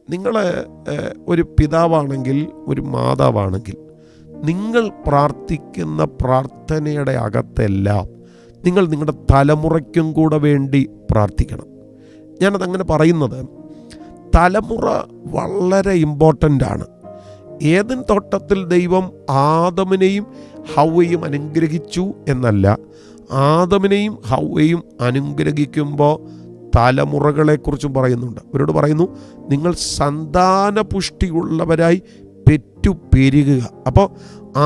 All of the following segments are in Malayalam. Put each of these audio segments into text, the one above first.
നിങ്ങൾ ഒരു പിതാവാണെങ്കിൽ, ഒരു മാതാവാണെങ്കിൽ, നിങ്ങൾ പ്രാർത്ഥിക്കുന്ന പ്രാർത്ഥനയുടെ അകത്തെല്ലാം നിങ്ങൾ നിങ്ങളുടെ തലമുറയ്ക്കും കൂടെ വേണ്ടി പ്രാർത്ഥിക്കണം. ഞാനതങ്ങനെ പറയുന്നത്, തലമുറ വളരെ ഇമ്പോർട്ടൻ്റ് ആണ്. ഏദൻ തോട്ടത്തിൽ ദൈവം ആദമിനെയും ഹവ്വയും അനുഗ്രഹിച്ചു എന്നല്ല, ആദമിനെയും ഹവ്വയും അനുഗ്രഹിക്കുമ്പോൾ തലമുറകളെക്കുറിച്ചും പറയുന്നുണ്ട്. അവരോട് പറയുന്നു, നിങ്ങൾ സന്താന പുഷ്ടിയുള്ളവരായി പെറ്റു പെരുകുക. അപ്പോൾ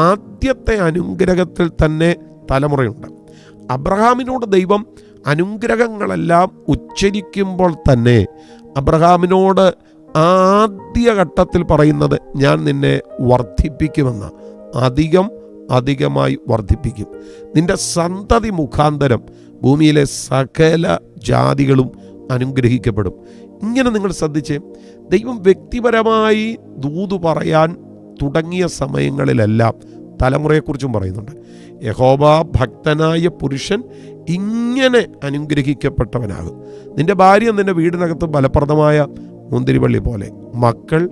ആദ്യത്തെ അനുഗ്രഹത്തിൽ തന്നെ തലമുറയുണ്ട്. അബ്രഹാമിനോട് ദൈവം അനുഗ്രഹങ്ങളെല്ലാം ഉച്ചരിക്കുമ്പോൾ തന്നെ അബ്രഹാമിനോട് ആദ്യഘട്ടത്തിൽ പറയുന്നത്, ഞാൻ നിന്നെ വർദ്ധിപ്പിക്കുമെന്ന്, അധികമായി വർദ്ധിപ്പിക്കും. നിന്റെ സന്തതി മുഖാന്തരം ഭൂമിയിലെ സകല ജാതികളും അനുഗ്രഹിക്കപ്പെടും. ഇങ്ങനെ നിങ്ങൾ ശ്രദ്ധിച്ചേ, ദൈവം വ്യക്തിപരമായി ദൂത് പറയാൻ തുടങ്ങിയ സമയങ്ങളിലെല്ലാം തലമുറയെക്കുറിച്ചും പറയുന്നുണ്ട്. യഹോവ ഭക്തനായ പുരുഷൻ ഇങ്ങനെ അനുഗ്രഹിക്കപ്പെട്ടവനാകും. നിന്റെ ഭാര്യ നിന്റെ വീടിനകത്ത് ഫലപ്രദമായ മുന്തിരിവള്ളി പോലെ, മക്കൾ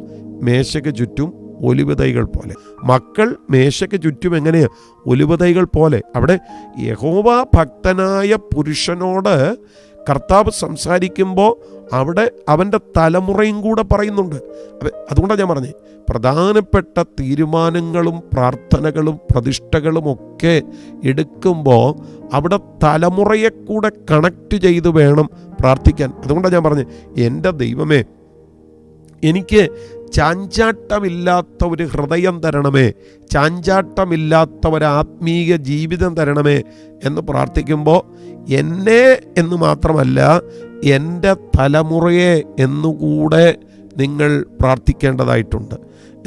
മേശയ്ക്ക് ചുറ്റും ഒലിവതൈകൾ പോലെ. മക്കൾ മേശയ്ക്ക് ചുറ്റും എങ്ങനെയാ? ഒലിവതൈകൾ പോലെ. അവിടെ യഹോവ ഭക്തനായ പുരുഷനോട് കർത്താവ് സംസാരിക്കുമ്പോൾ അവിടെ അവൻ്റെ തലമുറയും കൂടെ പറയുന്നുണ്ട്. അതുകൊണ്ടാണ് ഞാൻ പറഞ്ഞത്, പ്രധാനപ്പെട്ട തീരുമാനങ്ങളും പ്രാർത്ഥനകളും പ്രതിഷ്ഠകളും ഒക്കെ എടുക്കുമ്പോൾ അവിടെ തലമുറയെ കൂടെ കണക്റ്റ് ചെയ്ത് വേണം പ്രാർത്ഥിക്കാൻ. അതുകൊണ്ടാണ് ഞാൻ പറഞ്ഞത്, എൻ്റെ ദൈവമേ, എനിക്ക് ചാഞ്ചാട്ടമില്ലാത്ത ഒരു ഹൃദയം തരണമേ, ചാഞ്ചാട്ടമില്ലാത്ത ഒരു ആത്മീയ ജീവിതം തരണമേ എന്ന് പ്രാർത്ഥിക്കുമ്പോൾ എന്നെ എന്ന് മാത്രമല്ല, എൻ്റെ തലമുറയെ എന്നുകൂടെ നിങ്ങൾ പ്രാർത്ഥിക്കേണ്ടതായിട്ടുണ്ട്.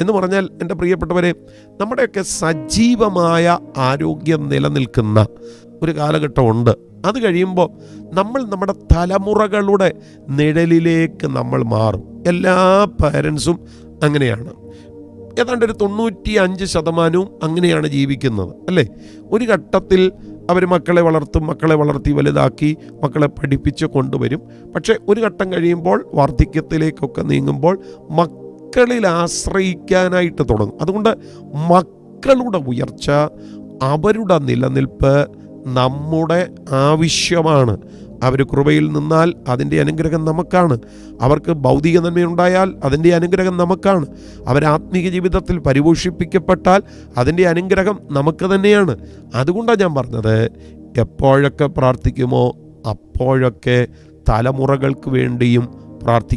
എന്ന് പറഞ്ഞാൽ, എൻ്റെ പ്രിയപ്പെട്ടവരെ, നമ്മുടെയൊക്കെ സജീവമായ ആരോഗ്യം നിലനിൽക്കുന്ന ഒരു കാലഘട്ടമുണ്ട്. അത് കഴിയുമ്പോൾ നമ്മൾ നമ്മുടെ തലമുറകളുടെ നിഴലിലേക്ക് നമ്മൾ മാറും. എല്ലാ പാരൻസും അങ്ങനെയാണ്. ഏതാണ്ട് ഒരു 95% അങ്ങനെയാണ് ജീവിക്കുന്നത്, അല്ലേ? ഒരു ഘട്ടത്തിൽ അവർ മക്കളെ വളർത്തി വലുതാക്കി മക്കളെ പഠിപ്പിച്ച് കൊണ്ടുവരും. പക്ഷേ ഒരു ഘട്ടം കഴിയുമ്പോൾ വാർദ്ധക്യത്തിലേക്കൊക്കെ നീങ്ങുമ്പോൾ മക്കളിൽ ആശ്രയിക്കാനായിട്ട് തുടങ്ങും. അതുകൊണ്ട് മക്കളുടെ ഉയർച്ച, അവരുടെ നിലനിൽപ്പ് നമ്മുടെ ആവശ്യമാണ്. അവർ കൃപയിൽ നിന്നാൽ അതിൻ്റെ അനുഗ്രഹം നമുക്കാണ്. അവർക്ക് ഭൗതിക നന്മയുണ്ടായാൽ അതിൻ്റെ അനുഗ്രഹം നമുക്കാണ്. അവർ ആത്മീയ ജീവിതത്തിൽ പരിപോഷിപ്പിക്കപ്പെട്ടാൽ അതിൻ്റെ അനുഗ്രഹം നമുക്ക് തന്നെയാണ്. അതുകൊണ്ടാണ് ഞാൻ പറഞ്ഞത്, എപ്പോഴൊക്കെ പ്രാർത്ഥിക്കുമോ അപ്പോഴൊക്കെ തലമുറകൾക്ക് വേണ്ടിയും പ്രാർത്ഥിക്കും.